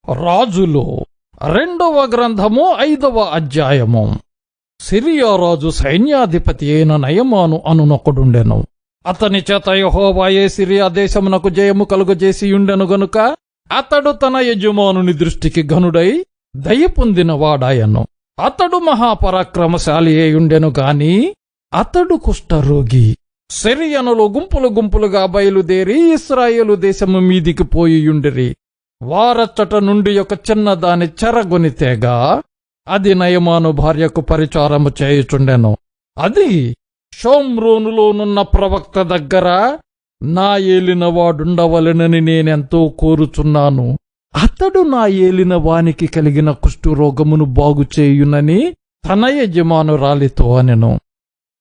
రాజులు 2వ గ్రంథము 5వ అధ్యాయము. సిరియా రాజు సైన్యాధిపతి అయిన నయమాను అనునొకడుండెను. అతని చేత యెహోవాయే సిరియా దేశమునకు జయము కలుగజేసియుండెను గనుక అతడు తన యజమానుని దృష్టికి ఘనుడై దయ పొందినవాడాయను. అతడు మహాపరాక్రమశాలి అయ్యుండెను గాని అతడు కుష్ఠరోగి. సిరియనులు గుంపులు గుంపులుగా బయలుదేరి ఇశ్రాయేలు దేశము మీదికి పోయియుండిరి. వారచ్చట నుండి ఒక చిన్నదాని చెరగొనితేగా అది నయమాను భార్యకు పరిచారము చేయుచుండెను. అది షోమ్రోనులోనున్న ప్రవక్త దగ్గర నా ఏలినవాడుండవలెనని నేనెంతో కోరుచున్నాను. అతడు నా ఏలిన వానికి కలిగిన కుష్ఠరోగమును బాగుచేయునని తన యజమానురాలితో అనెను.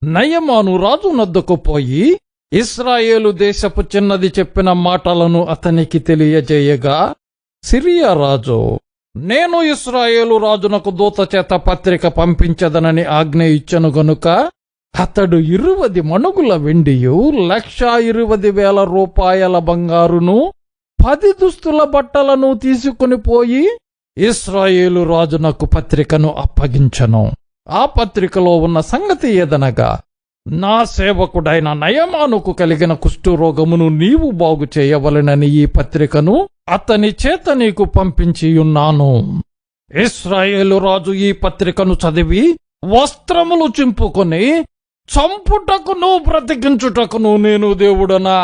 నయమాను రాజు నద్దకు పోయి ఇశ్రాయేలు దేశపు చిన్నది చెప్పిన మాటలను అతనికి తెలియజేయగా, సిరియా రాజు, నేను ఇశ్రాయేలు రాజునకు దూత చేత పత్రిక పంపించదనని ఆజ్ఞ ఇచ్చెను గనుక అతడు 20 మణుగుల వెండియు 1,20,000 రూపాయల బంగారును 10 దుస్తుల బట్టలను తీసుకుని పోయి ఇశ్రాయేలు రాజునకు పత్రికను అప్పగించెను. ఆ పత్రికలో ఉన్న సంగతి ఏదనగా, నా సేవకుడైన నయమానుకు కలిగిన కుష్ఠరోగమును నీవు బాగు చేయవలెనని ఈ పత్రికను అతని చేత నీకు పంపించియున్నాను. ఇశ్రాయేలు రాజు ఈ పత్రికను చదివి వస్త్రములు చింపుకొని, చంపుటకును బ్రతికించుటకును నేను దేవుడనా?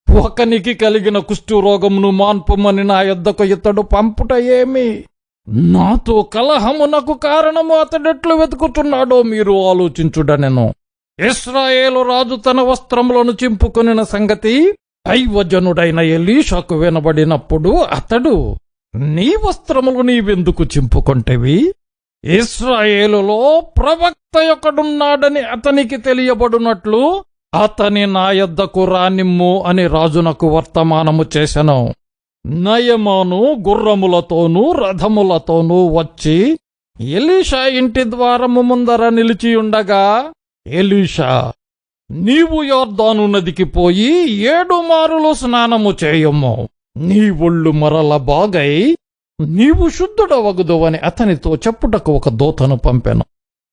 ఒకనికి కలిగిన కుష్ఠరోగమును మాన్పుమని నా యొద్దకు ఇతడు పంపుట ఏమి? నాతో కలహమునకు కారణము అతడెట్లు వెతుకుతున్నాడో మీరు ఆలోచించుడనెను. ఇశ్రాయేలు రాజు తన వస్త్రములను చింపుకొనిన సంగతి దైవజనుడైన ఎలీషాకు వినబడినప్పుడు అతడు, నీ వస్త్రములు నీవెందుకు చింపుకొంటివి? ఇశ్రాయేలులో ప్రవక్త ఒకడున్నాడని అతనికి తెలియబడినట్లు అతని నా యొద్దకు రానిమ్ము అని రాజునకు వర్తమానము చేసెను. నయమాను గుర్రములతోనూ రథములతోనూ వచ్చి ఎలీషా ఇంటి ద్వారము ముందర నిలిచియుండగా, ఎలీషా, నీవు యొర్దాను నదికి పోయి 7 మారులు స్నానము చేయము, నీ ఒళ్ళు మరల బాగై నీవు శుద్ధుడవగుదువని అతనితో చెప్పుటకు ఒక దూతను పంపెను.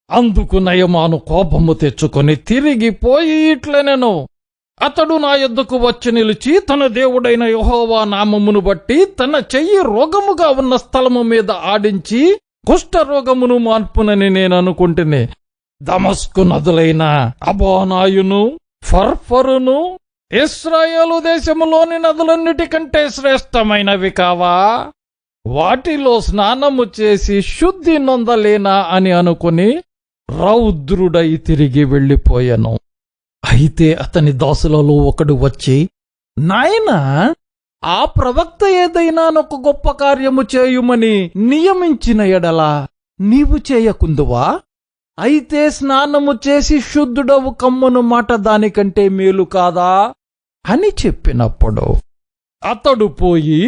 అందుకు నయమాను కోపము తెచ్చుకొని తిరిగిపోయి ఇట్లనెను, అతడు నా యొద్దకు వచ్చి నిలిచి తన దేవుడైన యెహోవా నామమును బట్టి తన చెయ్యి రోగముగా ఉన్న స్థలము మీద ఆడించి కుష్ఠరోగమును మాన్పునని నేననుకుంటునే. దమస్కు నదులైన అబోనాయును ఫర్ఫరును ఇశ్రాయేలు దేశములోని నదులన్నిటికంటే శ్రేష్టమైనవి కావా? వాటిలో స్నానము చేసి శుద్ధి నొందలేనా అని అనుకుని రౌద్రుడై తిరిగి వెళ్ళిపోయాను. అయితే అతని దాసులలో ఒకడు వచ్చి, నాయనా, ఆ ప్రవక్త ఏదైనా ఒక గొప్ప కార్యము చేయుమని నియమించిన ఎడలా నీవు చేయకుందువా? అయితే స్నానము చేసి శుద్ధుడవు కమ్మును మాట దానికంటే మేలు కాదా అని చెప్పినప్పుడు అతడు పోయి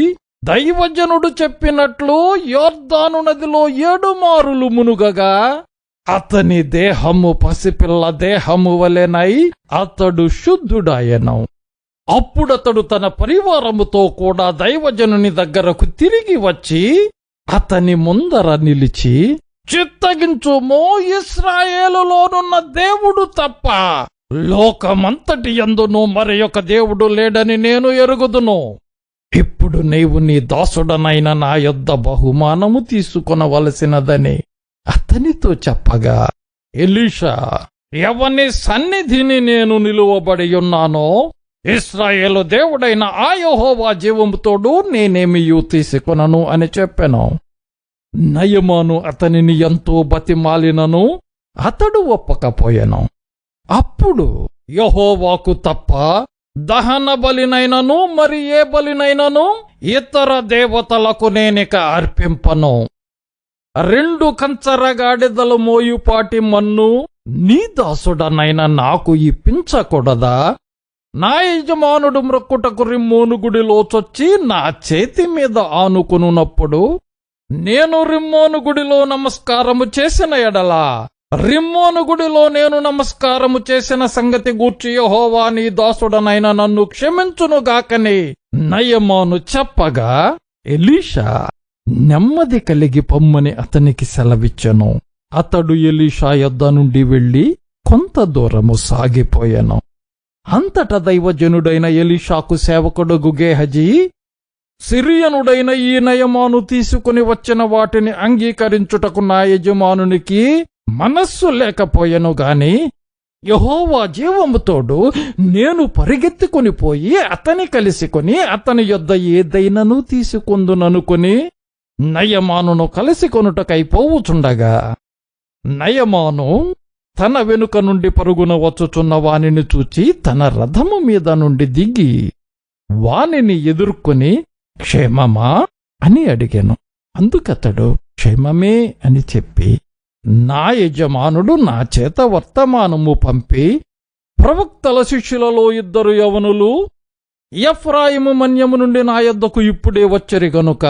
దైవజనుడు చెప్పినట్లు యొర్దాను నదిలో 7 మారులు మునుగగా అతని దేహము పసిపిల్ల దేహము వలెనై అతడు శుద్ధుడాయను. అప్పుడతడు తన పరివారముతో కూడా దైవజనుని దగ్గరకు తిరిగి వచ్చి అతని ముందర నిలిచి, చిత్తగించుమో, ఇశ్రాయేలులోనున్న దేవుడు తప్ప లోకమంతటి యందును మరి ఒక దేవుడు లేడని నేను ఎరుగుదును. ఇప్పుడు నీవు నీ దాసుడనైన నా యొద్ద బహుమానము తీసుకొనవలసినదని అతనితో చెప్పగా, ఎలీషా, ఎవని సన్నిధిని నేను నిలువబడియున్నానో ఇశ్రాయేలు దేవుడైన ఆ యెహోవా జీవముతోడు నేనేమియూ తీసుకొనను అని చెప్పెను. నయమాను అతనిని ఎంతో బతిమాలినను అతడు ఒప్పకపోయెను. అప్పుడు యెహోవాకు తప్ప దహన బలినైనను మరి ఏ బలినైనను ఇతర దేవతలకు నేనిక అర్పింపను. 2 కంచరగాడిదలు మోయుపాటి మన్ను నీ దాసుడనైన నాకు ఇప్పించకూడదా? నా యజమానుడు మ్రొక్కుటకు రిమ్మోను గుడిలో చొచ్చి నా చేతి మీద ఆనుకునున్నప్పుడు నేను రిమ్మోను గుడిలో నమస్కారము చేసిన ఎడలా రిమ్మోను గుడిలో నేను నమస్కారము చేసిన సంగతి గూర్చి యెహోవా నీ దాసుడనైన నన్ను క్షమించునుగాకని నయమాను చెప్పగా, ఎలీషా, నెమ్మది కలిగి పొమ్మని అతనికి సెలవిచ్చెను. అతడు ఎలీషా యొద్ద నుండి వెళ్లి కొంత దూరము సాగిపోయెను. అంతటా దైవజనుడైన ఎలీషాకు సేవకుడు గేహజీ, సిరియనుడైన ఈ నయమాను తీసుకుని వచ్చిన వాటిని అంగీకరించుటకు నా యజమానునికి మనస్సు లేకపోయెను గాని యెహోవా జీవముతోడు నేను పరిగెత్తుకుని పోయి అతని కలిసికొని అతని యొద్ద ఏదైనను తీసుకుందుననుకుని నయమానును కలిసికొనుటకై పోవుచుండగా, నయమాను తన వెనుక నుండి పరుగున వచ్చుచున్న వానిని చూచి తన రథము మీద నుండి దిగి వానిని ఎదుర్కొని క్షేమమా అని అడిగాను. అందుకతడు క్షేమమే అని చెప్పి, నా యజమానుడు నా చేత వర్తమానము పంపి, ప్రవక్తల శిష్యులలో 2 యవనులు ఎఫ్రాయిము మన్యము నుండి నా యొద్దకు ఇప్పుడే వచ్చరి గనుక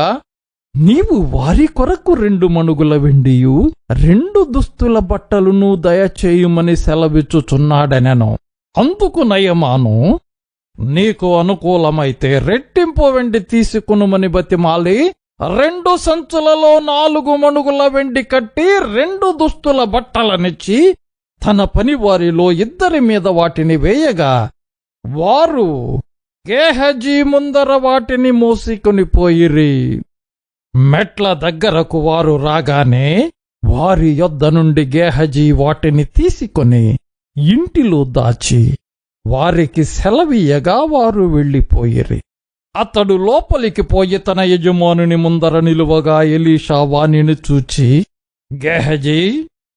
నీవు వారి కొరకు 2 మణుగుల వెండియు 2 దుస్తుల బట్టలును దయచేయుమని సెలవిచ్చుచున్నాడనెను. అందుకు నయమాను, నీకు అనుకూలమైతే రెట్టింపు వెండి తీసుకునుమని బతిమాలి 2 సంచులలో 4 మణుగుల వెండి కట్టి 2 దుస్తుల బట్టలనిచ్చి తన పనివారిలో 2 మీద వాటిని వేయగా వారు గేహజీ ముందర వాటిని మోసికొని పోయిరి. మెట్ల దగ్గరకు వారు రాగానే వారి యొద్ద నుండి గేహజీ వాటిని తీసుకొని ఇంటిలో దాచి వారికి సెలవీయగా వారు వెళ్ళిపోయిరి. అతడు లోపలికి పోయి తన యజమానుని ముందర నిలువగా ఎలీషా వానిని చూచి, గేహజీ,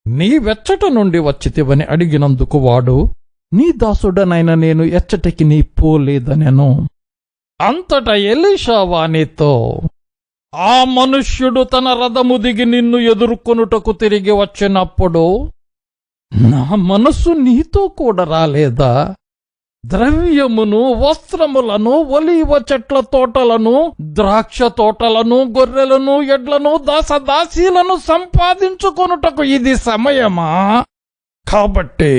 నీ వెచ్చట నుండి వచ్చితివని అడిగినందుకు వాడు, నీ దాసుడనైన నేను ఎచ్చటికి నీ పోలేదనెను. అంతటా ఎలీషా వానితో, ఆ మనుష్యుడు తన రథము దిగి నిన్ను ఎదుర్కొనుటకు తిరిగి వచ్చినప్పుడు నా మనస్సు నీతో కూడా రాలేదా? ద్రవ్యమును, వస్త్రములను, ఒలీవ చెట్ల తోటలను, ద్రాక్ష తోటలను, గొర్రెలను, ఎడ్లను, దాసదాసీలను సంపాదించుకొనుటకు ఇది సమయమా? కాబట్టి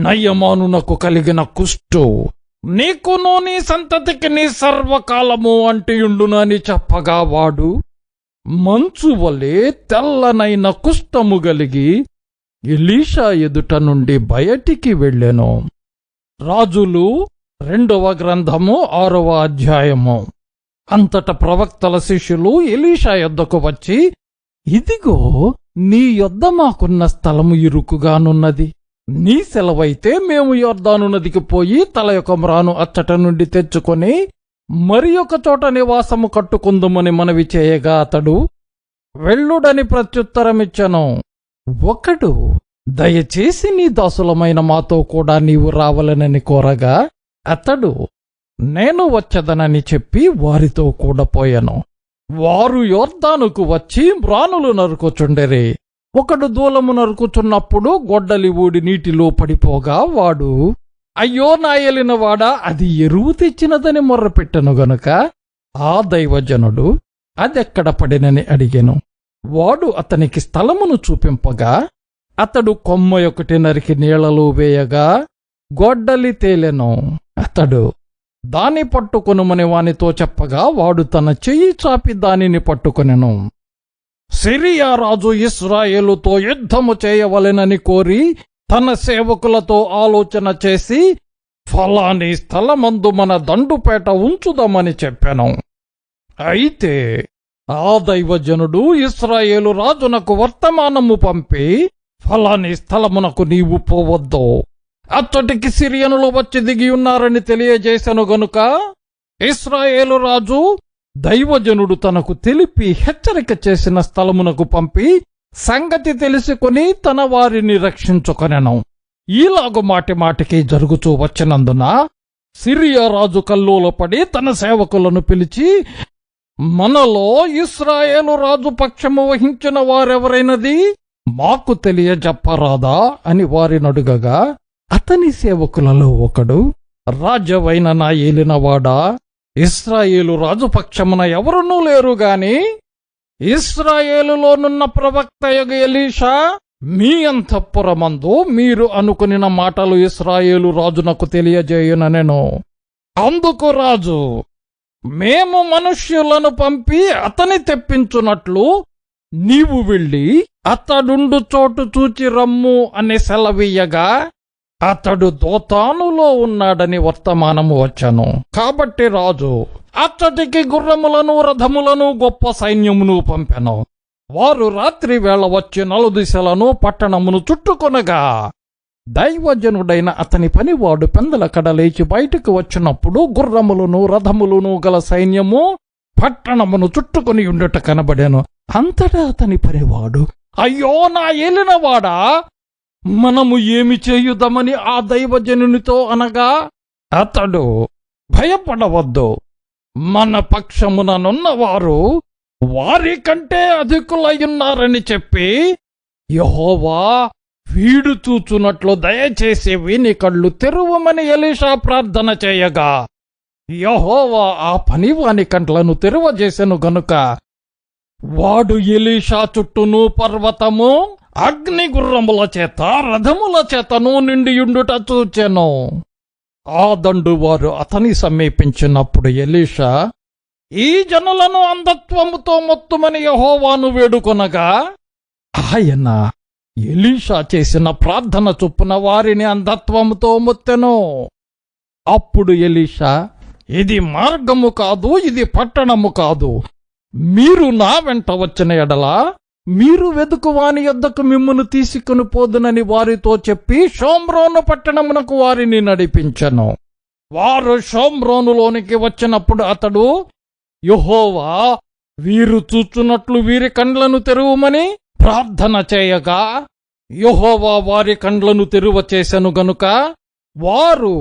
నయమానునకు కలిగిన కుష్టు నీకును నీ సంతతికి నీ సర్వకాలము అంటియుండునని చెప్పగా వాడు మంచు వలె తెల్లనైన కుష్టము గలిగి ఎలీషా ఎదుట నుండి బయటికి వెళ్ళెను. రాజులు 2వ గ్రంథము 6వ అధ్యాయము. అంతట ప్రవక్తల శిష్యులు ఎలీషా యొద్దకు వచ్చి, ఇదిగో నీ యొద్ద మాకున్న స్థలము ఇరుకుగానున్నది. నీ సెలవైతే మేము యొర్దాను నదికి పోయి తల యొక్క మ్రాను అచ్చట నుండి తెచ్చుకొని మరి ఒక చోట నివాసము కట్టుకుందుమని మనవి చేయగా అతడు వెళ్ళుడని ప్రత్యుత్తరమిచ్చెను. ఒకడు, దయచేసి నీ దాసులమైన మాతో కూడా నీవు రావలనని కోరగా అతడు, నేను వచ్చదనని చెప్పి వారితో కూడా పోయెను. వారు యోర్దానుకు వచ్చి మ్రానులు నరుకుచుండెరి. ఒకడు దూలము నరుకుచున్నప్పుడు గొడ్డలి ఊడి నీటిలో పడిపోగా వాడు, అయ్యో నా ఏలినవాడా, అది ఎరువు తెచ్చినదని మొర్రపెట్టెను గనుక ఆ దైవజనుడు అదెక్కడ పడినని అడిగెను. వాడు అతనికి స్థలమును చూపింపగా అతడు కొమ్మ ఒకటి నరికి నీళ్లలో వేయగా గొడ్డలి తేలెను. అతడు దాని పట్టుకొనుమని వానితో చెప్పగా వాడు తన చెయ్యి చాపి దానిని పట్టుకొనెను. సిరియా రాజు ఇశ్రాయేలుతో యుద్ధము చేయవలెనని కోరి తన సేవకులతో ఆలోచన చేసి ఫలాని స్థలమందు మన దండుపేట ఉంచుదామని చెప్పెను. అయితే ఆ దైవజనుడు ఇశ్రాయేలు రాజునకు వర్తమానము పంపి, ఫలాని స్థలమునకు నీవు పోవద్దు, అచ్చటికి సిరియనులు వచ్చి దిగియున్నారని తెలియజేసెను గనుక ఇశ్రాయేలు రాజు దైవజనుడు తనకు తెలిపి హెచ్చరిక చేసిన స్థలమునకు పంపి సంగతి తెలుసుకుని తన వారిని రక్షించుకొనెను. ఈలాగు మాటిమాటికి జరుగుచూ వచ్చినందున సిరియా రాజు కల్లోలపడి తన సేవకులను పిలిచి, మనలో ఇశ్రాయేలు రాజు పక్షము వహించిన వారెవరైనది మాకు తెలియజెప్పరాదా అని వారినడుగగా అతని సేవకులలో ఒకడు, రాజవైన నా ఏలినవాడా, ఇశ్రాయేలు రాజుపక్షమున ఎవరునూ లేరు గాని ఇశ్రాయేలులోనున్న ప్రవక్తయగు ఎలీషా మీ అంతఃపురమందు మీరు అనుకునిన మాటలు ఇశ్రాయేలు రాజునకు తెలియజేయుననెను. అందుకు రాజు, మేము మనుష్యులను పంపి అతని తెప్పించున్నట్లు నీవు వెళ్ళి అతడుండు చోటు చూచి రమ్ము అని సెలవీయగా అతడు దోతానులో ఉన్నాడని వర్తమానము వచ్చెను. కాబట్టి రాజు అచ్చటికి గుర్రములను రథములను గొప్ప సైన్యమును పంపెను. వారు రాత్రి వేళ వచ్చి నలుదిశలను పట్టణమును చుట్టుకొనగా దైవజనుడైన అతని పనివాడు పెందలకడ లేచి బయటకు వచ్చినప్పుడు గుర్రములను రథములను గల సైన్యము పట్టణమును చుట్టుకొని ఉండుట కనబడెను. అంతటా అతని పనివాడు, అయ్యో నా ఏలినవాడా, మనము ఏమి చేయుదమని ఆ దైవజనునితో అనగా అతడు, భయపడవద్దు, మన పక్షముననున్నవారు వారి కంటే అధికులయ్యున్నారని చెప్పి యెహోవా వీడు చూచున్నట్లు దయచేసి వీని కళ్ళు తెరువమని ఎలీషా ప్రార్థన చేయగా యెహోవా ఆ పనివాని కండ్లను తెరువజేసెను గనుక వాడు ఎలీషా చుట్టూను పర్వతము అగ్నిగుర్రముల చేత రథముల చేతను నిండియుండుట చూచెను. ఆ దండువారు అతని సమీపించినప్పుడు ఎలీషా, ఈ జనులను అంధత్వముతో మొత్తుమని యెహోవాను వేడుకొనగా ఆయన ఎలీషా చేసిన ప్రార్థన చొప్పున వారిని అంధత్వముతో మొత్తెను. అప్పుడు ఎలీషా, ఇది మార్గము కాదు, ఇది పట్టణము కాదు. మీరు నా వెంట వచ్చిన ఎడల మీరు వెదుకువాని యొద్దకు మిమ్మును తీసుకుని పోదునని వారితో చెప్పి షోమ్రోను పట్టణమునకు వారిని నడిపించెను. వారు షోమ్రోనులోనికి వచ్చినప్పుడు అతడు, యెహోవా వీరు చూచున్నట్లు వీరి కండ్లను తెరువమని ప్రార్థన చేయగా యెహోవా వారి కండ్లను తెరువ చేసెను గనుక వారు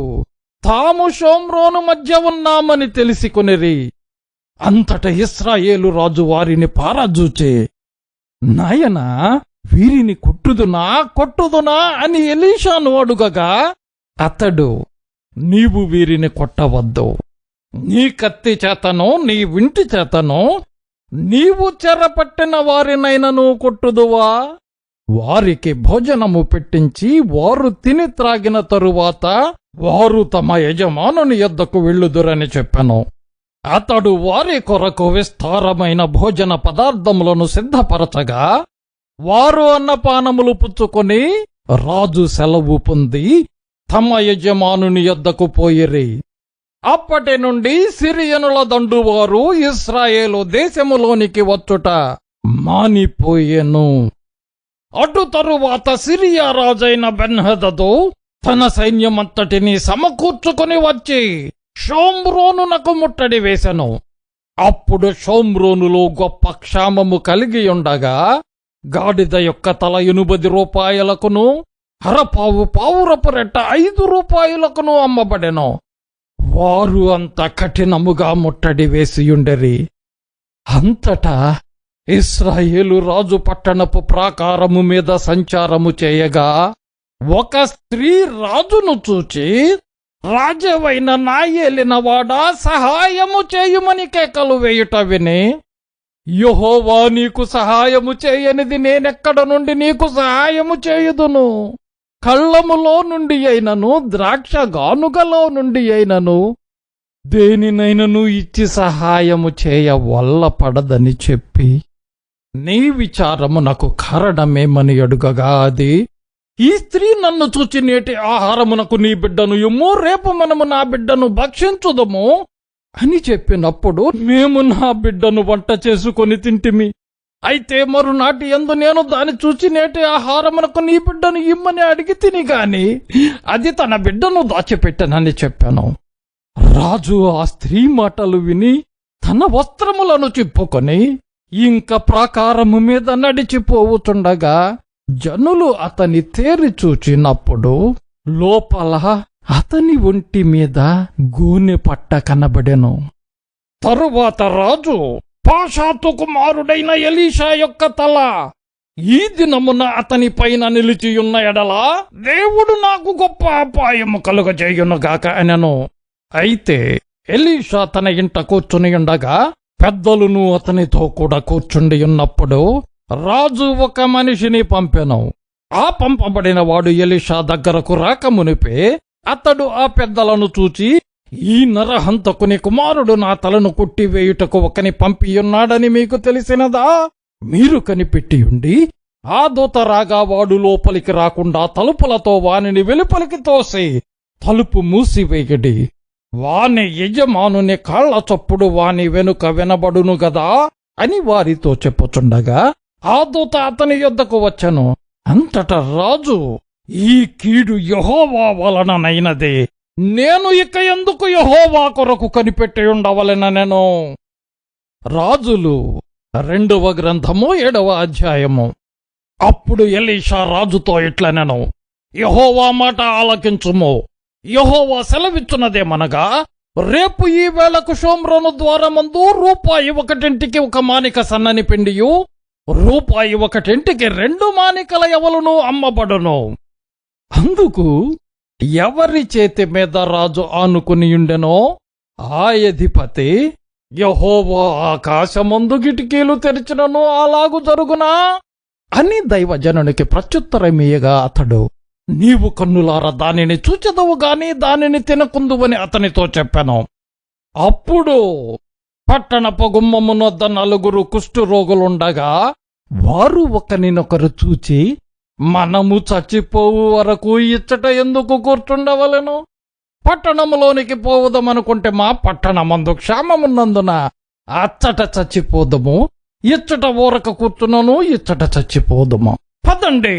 తాము షోమ్రోను మధ్య ఉన్నామని తెలిసికొనిరి. అంతట ఇశ్రాయేలు రాజు వారిని పారజూచే, నాయనా వీరిని కొట్టుదునా అని ఎలీషాను అడుగగా అతడు, నీవు వీరిని కొట్టవద్దు, నీ కత్తి చేతను నీ వింటి చేతను నీవు చెరపట్టిన వారినైనను కొట్టుదువా? వారికి భోజనము పెట్టించి వారు తిని త్రాగిన తరువాత వారు తమ యజమానుని యొద్దకు వెళ్ళుదురని చెప్పెను. అతడు వారి కొరకు విస్తారమైన భోజన పదార్థములను సిద్ధపరచగా వారు అన్నపానములు పుచ్చుకొని రాజు సెలవు పొంది తమ యజమానుని యొద్దకు పోయిరి. అప్పటి నుండి సిరియనుల దండువారు ఇశ్రాయేలు దేశములోనికి వచ్చుట మానిపోయెను. అటు తరువాత సిరియా రాజైన బెన్హదదు తన సైన్యమంతటిని సమకూర్చుకుని వచ్చి షోమ్రోనునకు ముట్టడి వేసెను. అప్పుడు షోమ్రోనులో గొప్ప క్షామము కలిగి ఉండగా గాడిద యొక్క తల 80 రూపాయలకును అరపావు పావురపు రెట్ట 5 రూపాయలకును అమ్మబడెను. వారు అంత కఠినముగా ముట్టడి వేసియుండెరి. అంతటా ఇశ్రాయేలు రాజు పట్టణపు ప్రాకారము మీద సంచారము చేయగా ఒక స్త్రీ రాజును చూచి, రాజవైన నా ఏలినవాడా, సహాయము చేయుమని కేకలు వేయుట విని, యెహోవా నీకు సహాయము చేయనిది నేనెక్కడ నుండి నీకు సహాయము చేయుదును? కళ్ళములో నుండి అయినను ద్రాక్ష గానుగలో నుండి అయినను దేనినైనను ఇచ్చి సహాయము చేయ వల్ల పడదని చెప్పి నీ విచారము నాకు కారణమేమని అడుగగా అది, ఈ స్త్రీ నన్ను చూచి నేటి ఆహారమునకు నీ బిడ్డను ఇమ్ము, రేపు మనము నా బిడ్డను భక్షించుదము అని చెప్పినప్పుడు మేము నా బిడ్డను వంట చేసుకొని తింటిమి. అయితే మరునాటి యందు నేను దాన్ని చూచి నేటి ఆహారమునకు నీ బిడ్డను ఇమ్మని అడిగి తిని గాని అది తన బిడ్డను దాచిపెట్టనని చెప్పాను. రాజు ఆ స్త్రీ మాటలు విని తన వస్త్రములను చిప్పుకొని ఇంక ప్రాకారము మీద నడిచిపోవుచుండగా జనులు అతని తేరి చూచినప్పుడు లోపల అతని ఒంటి మీద గూనె పట్ట కనబడెను. తరువాత రాజు, పాషాతు కుమారుడైన ఎలీషా యొక్క తల ఈ దినమున అతని పైన నిలిచియున్న ఎడల దేవుడు నాకు గొప్ప అపాయము కలుగజేయునుగాక అనెను. అయితే ఎలీషా తన ఇంట కూర్చుని ఉండగా పెద్దలును అతనితో కూడా కూర్చుండి ఉన్నప్పుడు రాజు ఒక మనిషిని పంపెను. ఆ పంపబడిన వాడు ఎలీషా దగ్గరకు రాకమునిపే అతడు ఆ పెద్దలను చూచి ఈ నరహంతకుని కుమారుడు నా తలను కొట్టివేయుటకు ఒకని పంపియున్నాడని మీకు తెలిసినదా? మీరు కనిపెట్టియుండి ఆ దూత రాగా వాడు లోపలికి రాకుండా తలుపులతో వానిని వెలుపలికి తోసి తలుపు మూసివేయడి. వాని యజమానుని కాళ్ల చప్పుడు వాని వెనుక వినబడును గదా అని వారితో చెప్పుచుండగా ఆ దూత అతని యొద్దకు వచ్చెను. అంతట రాజు, ఈ కీడు యెహోవా వలననైనదే, నేను ఇక ఎందుకు యెహోవా కొరకు కనిపెట్టి ఉండవలెననెను. రాజులు 2వ గ్రంథము 7వ అధ్యాయము. అప్పుడు ఎలీషా రాజుతో ఇట్లనెను, యెహోవా మాట ఆలకించుము. యెహోవా సెలవిచ్చున్నదేమనగా, రేపు ఈ వేళకు షోమ్రోను ద్వారమందు రూపాయి 1 ఒక మానిక సన్నని పిండియు, రూపాయి 1 2 మానికల యవలును అమ్మబడును. అందుకు ఎవరి చేతి మీద రాజు ఆనుకునియుండెనో ఆ అధిపతి, యెహోవా ఆకాశమందు కిటికీలు తెరిచినను అలాగు జరుగునా అని దైవజనునికి ప్రత్యుత్తరమీయగా అతడు, నీవు కన్నులార దానిని చూచెదవు గాని దానిని తినకుందువని అతనితో చెప్పాను. అప్పుడు పట్టణపు గుమ్మమునొద్ద 4 కుష్ఠరోగులుండగా వారు ఒకరినొకరు చూచి, మనము చచ్చిపోవు వరకు ఇచ్చట ఎందుకు కూర్చుండవలెను? పట్టణములోనికి పోవుదమనుకుంటే మా పట్టణమందు క్షేమమున్నందున అచ్చట చచ్చిపోదము, ఇచ్చట ఊరక కూర్చున్నను ఇచ్చట చచ్చిపోదము. పదండి,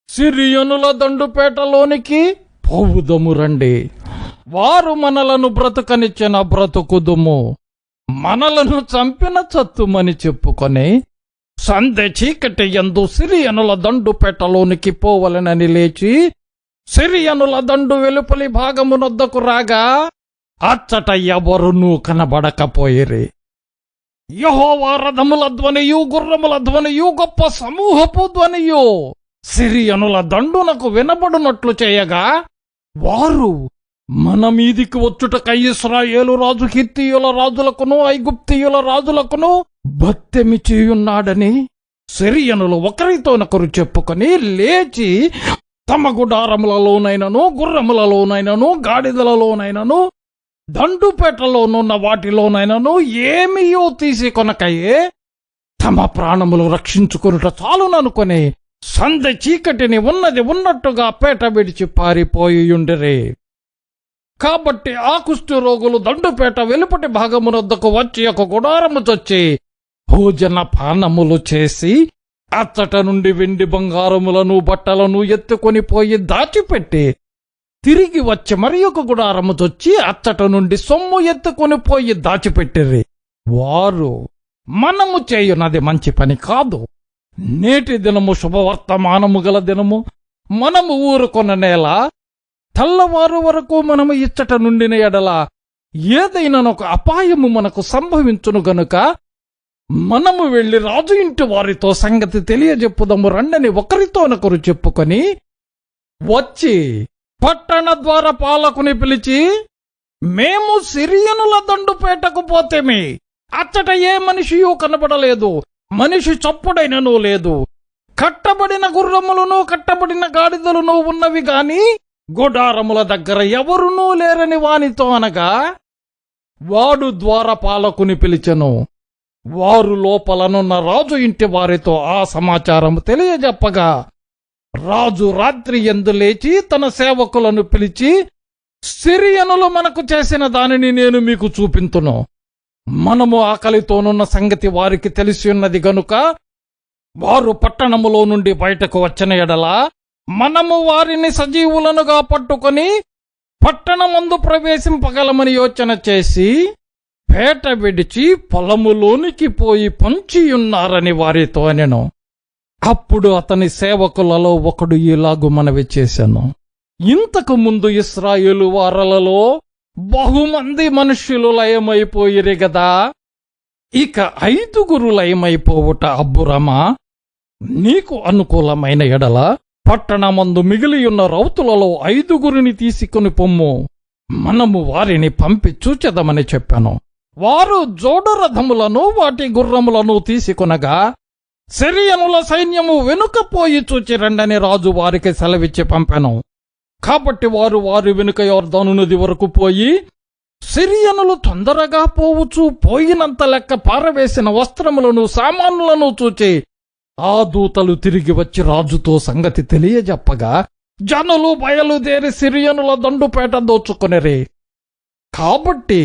సిరియనుల దండుపేటలోనికి పోవుదము రండి. వారు మనలను బ్రతుకనిచ్చిన బ్రతుకుదుము, మనలను చంపిన చత్తుమని చెప్పుకొని సందె చీకటి యందు సిరియనుల దండుపేటలోనికి పోవలెనని లేచి సిరియనుల దండు వెలుపలి భాగమునొద్దకు రాగా అచ్చట ఎవరునూ కనబడకపోయిరి. యెహోవా రథముల ధ్వనియు గుర్రముల ధ్వనియు గొప్ప సమూహపు ధ్వనియు సిరియనుల దండునకు వినబడునట్లు చేయగా వారు మన మీదికి వచ్చుటకై ఇశ్రాయేలు రాజు హిత్తీయుల రాజులకును ఐగుప్తీయుల రాజులకును బత్తెమి చేయున్నాడని సిరియనులు ఒకరితోనొకరు చెప్పుకొని లేచి తమ గుడారములలోనైనను గుర్రములలోనైనను గాడిదలలోనైనను దండుపేటలోనున్న వాటిలోనైనను ఏమీయో తీసి కొనకయే తమ ప్రాణములు రక్షించుకొనుట చాలుననుకొని సందె చీకటిని ఉన్నది ఉన్నట్టుగా పేట విడిచి పారిపోయియుండిరి. కాబట్టి ఆ కుష్ఠరోగులు దండుపేట వెలుపటి భాగమునొద్దకు వచ్చి ఒక గుడారము చొచ్చి భోజన పానములు చేసి అచ్చట నుండి వెండి బంగారములను బట్టలను ఎత్తుకొని పోయి దాచిపెట్టి తిరిగి వచ్చి మరి ఒక గుడారము చొచ్చి అచ్చట నుండి సొమ్ము ఎత్తుకొని పోయి దాచిపెట్టిరి. వారు, మనము చేయున్నది మంచి పని కాదు, నేటి దినము శుభవర్తమానము గల దినము, మనము ఊరుకొన్న నేల, తెల్లవారు వరకు మనము ఇచ్చట నుండిన ఎడల ఏదైనానొక అపాయము మనకు సంభవించును గనుక మనము వెళ్లి రాజు ఇంటి వారితో సంగతి తెలియజెప్పుదము రండని ఒకరితోనొకరు చెప్పుకొని వచ్చి పట్టణ ద్వార పాలకుని పిలిచి, మేము సిరియనుల దండుపేటకు పోతేమి, అచ్చట ఏ మనిషియూ కనబడలేదు, మనిషి చప్పుడైనను లేదు, కట్టబడిన గుర్రములను కట్టబడిన గాడిదలను ఉన్నవి గాని గుడారముల దగ్గర ఎవరునూ లేరని వానితో అనగా వాడు ద్వారపాలకుని పిలిచెను. వారు లోపలనున్న రాజు ఇంటి వారితో ఆ సమాచారము తెలియజెప్పగా రాజు రాత్రి యందు లేచి తన సేవకులను పిలిచి, సిరియనులు మనకు చేసిన దానిని నేను మీకు చూపింతును. మనము ఆకలితోనున్న సంగతి వారికి తెలిసి ఉన్నది గనుక వారు పట్టణములో నుండి బయటకు వచ్చిన ఎడల మనము వారిని సజీవులనుగా పట్టుకొని పట్టణమందు ప్రవేశింపగలమని యోచన చేసి పేట విడిచి పొలములోనికి పోయి పొంచియున్నారని వారితో అనెను. అప్పుడు అతని సేవకులలో ఒకడు ఇలాగు మనవి చేశాను, ఇంతకు ముందు ఇశ్రాయేలు వారలలో బహుమంది మనుష్యులు లయమైపోయిరి గదా, ఇక 5 లయమైపోవుట అబ్బురమా? నీకు అనుకూలమైన ఎడల పట్టణమందు మిగిలియున్న రౌతులలో 5 తీసుకొని పొమ్ము, మనము వారిని పంపి చూచెదమని చెప్పాను. వారు జోడురథములను వాటి గుర్రములను తీసుకొనగా సిరియనుల సైన్యము వెనుకపోయి చూచి రండని రాజు వారికి సెలవిచ్చి పంపాను. కాబట్టి వారు వారి వెనుక యొర్దాను నది వరకు పోయి సిరియనులు తొందరగా పోవచ్చు పోయినంత లెక్క పారవేసిన వస్త్రములను సామానులను చూచి ఆ దూతలు తిరిగి వచ్చి రాజుతో సంగతి తెలియజెప్పగా జనులు బయలుదేరి సిరియనుల దండుపేట దోచుకొనిరి. కాబట్టి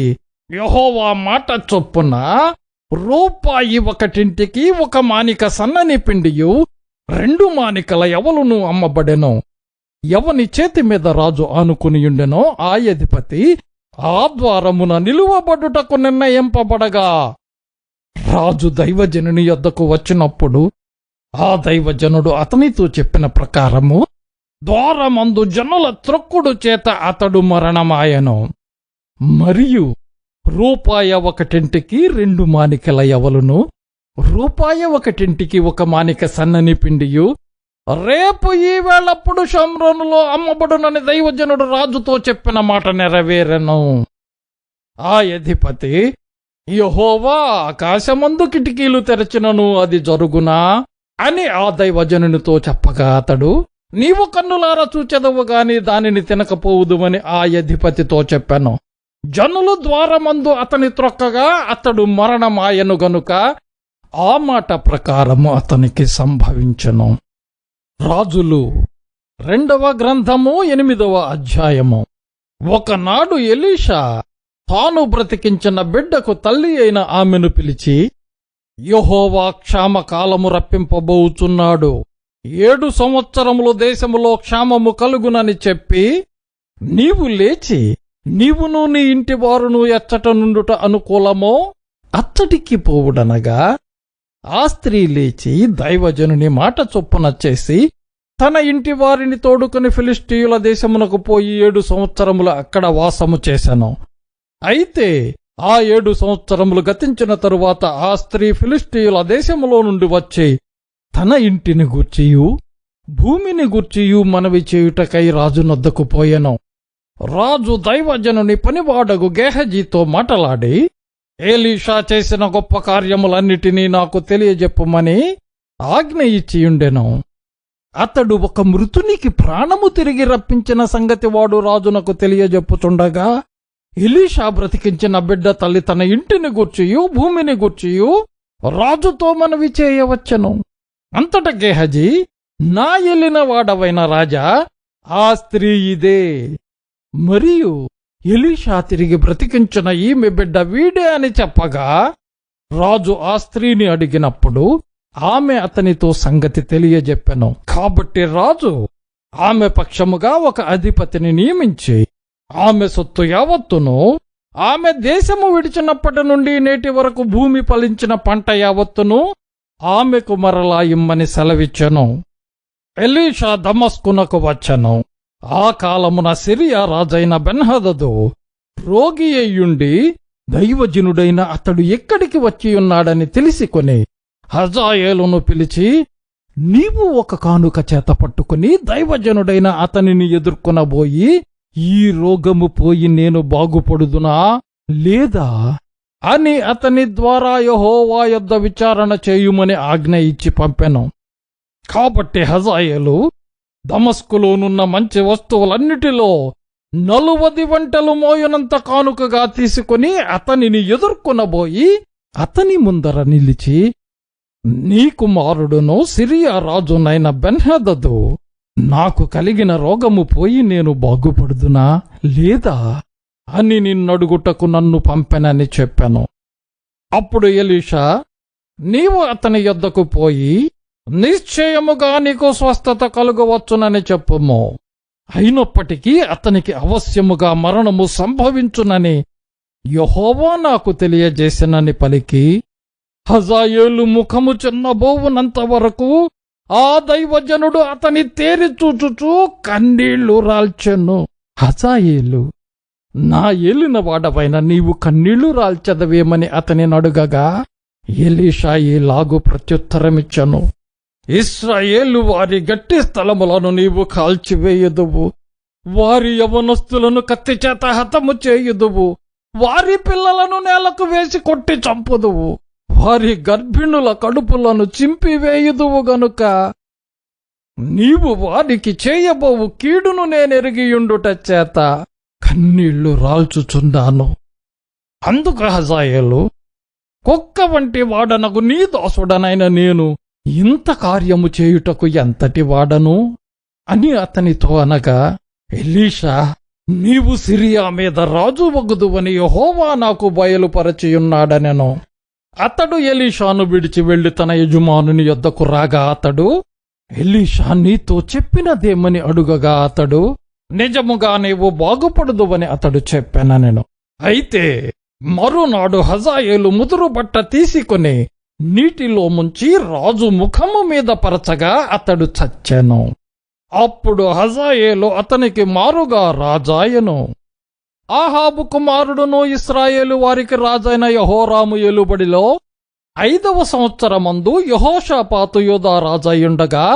యెహోవా మాట చొప్పున రూపాయి ఒకటింటికి 1 మానిక సన్నని పిండియు 2 మానికల యవలును అమ్మబడెను. ఎవని చేతి మీద రాజు ఆనుకునియుండెనో ఆ అధిపతి ఆ ద్వారమున నిలువబడుటకు నిర్ణయింపబడగా రాజు దైవజనుని యొద్దకు వచ్చినప్పుడు ఆ దైవజనుడు అతనితో చెప్పిన ప్రకారము ద్వారమందు జనుల త్రొక్కుడు చేత అతడు మరణమాయెను. మరియు రూపాయి ఒకటింటికి 2 మానికల యవలును, రూపాయి ఒకటింటికి 1 మానిక సన్నని పిండియు రేపు ఈ వేళప్పుడు షోమ్రోనులో అమ్మబడునని దైవజనుడు రాజుతో చెప్పిన మాట నెరవేరెను. ఆ అధిపతి యెహోవా ఆకాశమందు కిటికీలు తెరచినను అది జరుగునా అని ఆ దైవజనునితో చెప్పగా అతడు నీవు కన్నులారా చూచెదవు గాని దానిని తినకపోవుదువని ఆ అధిపతితో చెప్పాను. జనులు ద్వారమందు అతని త్రొక్కగా అతడు మరణమాయను గనుక ఆ మాట ప్రకారము అతనికి సంభవించెను. రాజులు 2వ గ్రంథము 8వ అధ్యాయము. ఒకనాడు ఎలీషా తాను బ్రతికించిన బిడ్డకు తల్లి అయిన ఆమెను పిలిచి యెహోవా క్షామకాలము రప్పింపబోచున్నాడు, 7 సంవత్సరములు దేశములో క్షామము కలుగునని చెప్పి నీవు లేచి నీవును నీ ఇంటి వారును ఎచ్చట నుండుట అనుకూలమో అచ్చటికి పోవుడనగా ఆ స్త్రీ లేచి దైవజనుని మాట చొప్పున చేసి తన ఇంటి వారిని తోడుకుని ఫిలిష్తీయుల దేశమునకు పోయి 7 సంవత్సరములు అక్కడ వాసము చేశాను. అయితే ఆ 7 సంవత్సరములు గతించిన తరువాత ఆ స్త్రీ ఫిలిష్తీయుల దేశములో నుండి వచ్చి తన ఇంటిని గూర్చియు భూమిని గూర్చియు మనవి చేయుటకై రాజునొద్దకు పోయెను. రాజు దైవజనుని పనివాడగు గేహజీతో మాటలాడి ఎలీషా చేసిన గొప్ప కార్యములన్నిటినీ నాకు తెలియజెప్పుమని ఆజ్ఞ ఇచ్చియుండెను. అతడు ఒక మృతునికి ప్రాణము తిరిగి రప్పించిన సంగతి వాడు రాజునకు తెలియజెప్పుచుండగా ఎలీషా బ్రతికించిన బిడ్డ తల్లి తన ఇంటిని గూర్చియు భూమిని గూర్చియు రాజుతో మనవి చేయవచ్చెను. అంతట గేహజీ నా ఏలిన వాడవైన రాజా, ఆ స్త్రీ ఇదే, మరియు ఎలీషా తిరిగి బ్రతికించిన ఈమె బిడ్డ వీడే అని చెప్పగా రాజు ఆ స్త్రీని అడిగినప్పుడు ఆమె అతనితో సంగతి తెలియజెప్పెను. కాబట్టి రాజు ఆమె పక్షముగా ఒక అధిపతిని నియమించి ఆమె సొత్తు యావత్తును, ఆమె దేశము విడిచినప్పటి నుండి నేటి వరకు భూమి ఫలించిన పంట యావత్తును ఆమెకు మరలా ఇమ్మని సెలవిచ్చెను. ఎలీషా దమస్కునకు వచ్చెను. ఆ కాలమున సిరియా రాజైన బెన్హదదు రోగి అయ్యుండి దైవజనుడైన అతడు ఎక్కడికి వచ్చియున్నాడని తెలిసికొని హజాయేలును పిలిచి నీవు ఒక కానుక చేత పట్టుకుని దైవజనుడైన అతనిని ఎదుర్కొనబోయి ఈ రోగము పోయి నేను బాగుపడుదునా లేదా అని అతని ద్వారా యెహోవా యొద్ద విచారణ చేయుమని ఆజ్ఞ ఇచ్చి పంపెను. కాబట్టి హజాయేలు దమస్కులోనున్న మంచి వస్తువులన్నిటిలో 40 వంటలు మోయనంత కానుకగా తీసుకుని అతనిని ఎదుర్కొనబోయి అతని ముందర నిలిచి నీ కుమారుడును సిరియా రాజునైన బెన్హదదు నాకు కలిగిన రోగము పోయి నేను బాగుపడుదునా లేదా అని నిన్నడుగుటకు నన్ను పంపెనని చెప్పాను. అప్పుడు ఎలీషా నీవు అతని యొద్దకు పోయి నిశ్చయముగా నీకు స్వస్థత కలుగవచ్చునని చెప్పుము, అయినప్పటికీ అతనికి అవశ్యముగా మరణము సంభవించునని యెహోవా నాకు తెలియజేసినని పలికి హజాయేలు ముఖము చిన్నబోవునంత వరకు ఆ దైవజనుడు అతని తేరి చూచుచూ కన్నీళ్లు రాల్చెను. హజాయేలు నా ఏలిన వాడవైన నీవు కన్నీళ్లు రాల్చెదవేమని అతని నడుగగా ఎలీషా ఈలాగు ప్రత్యుత్తరమిచ్చెను. ఇశ్రాయేలు వారి గట్టి స్థలములను నీవు కాల్చివేయుదువు, వారి యవనస్తులను కత్తిచేత హతము చేయుదువు, వారి పిల్లలను నేలకు వేసి కొట్టి చంపుదువు, వారి గర్భిణుల కడుపులను చింపివేయుదువు గనుక నీవు వారికి చేయబోవు కీడును నేనెరిగియుండుట చేత కన్నీళ్లు రాల్చుచున్నాను. అందుకు హజాయేలు, కుక్క వంటి వాడనకు నీ దాసుడనైన నేను ఇంత కార్యము చేయుటకు ఎంతటి వాడను అని అతనితో అనగా, ఎలీషా, నీవు సిరియా మీద రాజు వగుదువని యెహోవా నాకు బయలుపరచియున్నాడనెను. అతడు ఎలీషాను విడిచి వెళ్లి తన యజమానుని యొద్దకు రాగా అతడు, ఎలీషా నీతో చెప్పినదేమని అడుగగా అతడు, నిజముగా నీవు బాగుపడదువని అతడు చెప్పానెను. అయితే మరునాడు హజాయేలు ముదురు బట్ట తీసుకుని నీటిలో ముంచి రాజు ముఖము మీద పరచగా అతడు చచ్చెను. అప్పుడు హజాయేలు అతనికి మారుగా రాజాయను. ఆహాబు కుమారుడును ఇశ్రాయేలు వారికి రాజైన యెహోరాము ఏలుబడిలో 5వ సంవత్సరమందు యెహోషాపాతు యూదా రాజయ్యుండగా,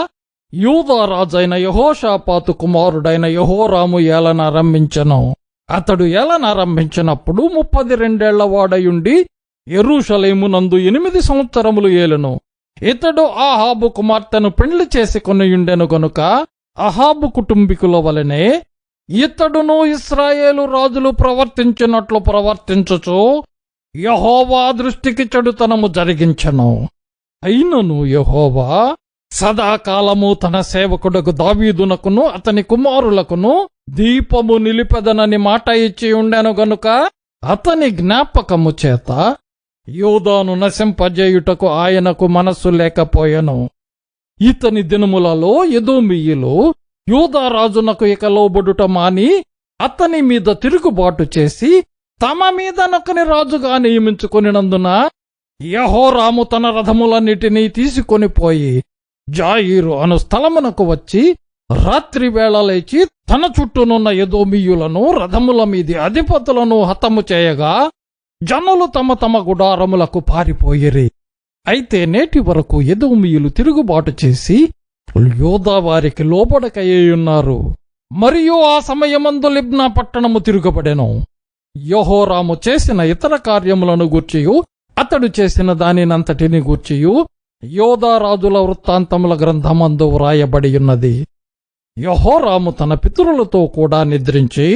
యూదా రాజైన యెహోషాపాతు కుమారుడైన యెహోరాము ఏలనారంభించెను. అతడు ఏలనారంభించినప్పుడు 32 వాడయుండి యెరూషలేమునందు 8 సంవత్సరములు ఏలెను. ఇతడు ఆహాబు కుమార్తెను పెండ్లి చేసుకొనియుండెను గనుక అహాబు కుటుంబీకుల వలనే ఇతడును ఇశ్రాయేలు రాజులు ప్రవర్తించినట్లు ప్రవర్తించుచు యెహోవా దృష్టికి చెడుతనము జరిగించెను. అయినను యెహోవా సదాకాలము తన సేవకుడకు దావీదునకును అతని కుమారులకును దీపము నిలిపెదనని మాట ఇచ్చి ఉండెను గనుక అతని జ్ఞాపకము చేత యూదాను నశింపజేయుటకు ఆయనకు మనస్సు లేకపోయెను. ఇతని దినములలో ఎదోమీయులు యూదారాజునకు ఇక లోబడుట మాని అతని మీద తిరుగుబాటు చేసి తమ మీద నొకని రాజుగా నియమించుకొనినందున యెహోరాము తన రథములన్నిటినీ తీసుకొనిపోయి జాయిరు అను స్థలమునకు వచ్చి రాత్రి వేళ లేచి తన చుట్టూనున్న ఎదోమీయులను రథముల మీది అధిపతులను హతము చేయగా జనులు తమ తమ గుడారములకు పారిపోయిరి. అయితే నేటి వరకు ఎదోమీయులు తిరుగుబాటు చేసి యూదా వారికి లోబడకయ్యున్నారు. మరియు ఆ సమయమందు లిబ్నా పట్టణము తిరుగబడెను. యెహోరాము చేసిన ఇతర కార్యములను గూర్చియు అతడు చేసిన దానినంతటిని గూర్చియు యూదా రాజుల వృత్తాంతముల గ్రంథమందు వ్రాయబడియున్నది. యెహోరాము తన పితరులతో కూడా నిద్రించి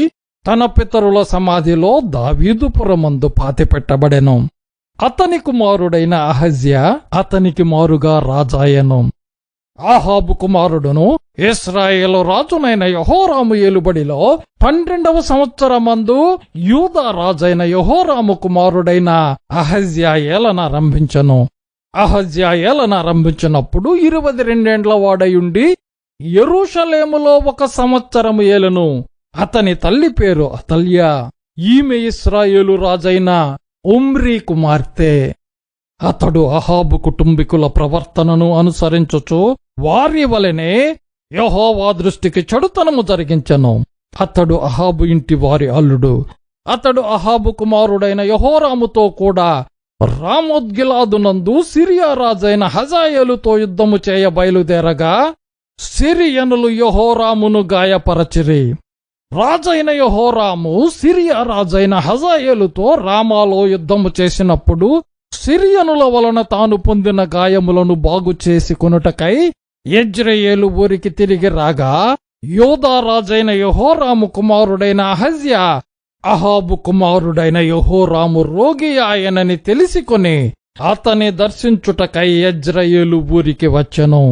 తన పితరుల సమాధిలో దావీదుపురమందు పాతిపెట్టబడెను. అతని కుమారుడైన అహజ్యా అతనికి మారుగా రాజాయెను. ఆహాబు కుమారుడును ఇశ్రాయేలు రాజునైన యెహోరాము ఏలుబడిలో 12వ సంవత్సరమందు యూదా రాజైన యెహోరాము కుమారుడైన అహజ్యా ఏలనారంభించెను. అహజ్యా ఏలనారంభించినప్పుడు 22 వాడయుండి యెరూషలేములో 1 సంవత్సరము ఏలెను. అతని తల్లి పేరు అతల్యా. ఈమె ఇశ్రాయేలు రాజైన ఒమ్రీ కుమార్తె. అతడు అహాబు కుటుంబీకుల ప్రవర్తనను అనుసరించుచు వారి వలనే యెహోవా దృష్టికి చెడుతనము జరిగించెను. అతడు అహాబు ఇంటి వారి అల్లుడు. అతడు అహాబు కుమారుడైన యెహోరాముతో కూడా రామోత్గిలాదునందు సిరియా రాజైన హజాయేలుతో యుద్ధము చేయ బయలుదేరగా సిరియనులు యెహోరామును గాయపరచిరి. రాజైన యెహోరాము సిరియా రాజైన హజాయేలుతో రామాలో యుద్ధము చేసినప్పుడు సిరియనుల వలన తాను పొందిన గాయములను బాగు చేసుకొనుటకై యెజ్రెయేలు ఊరికి తిరిగి రాగా యూదా రాజైన యెహోరాము కుమారుడైన అహజ్యా అహాబు కుమారుడైన యెహోరాము రోగి ఆయనని తెలిసికొని అతని దర్శించుటకై యెజ్రెయేలు ఊరికి వచ్చెను.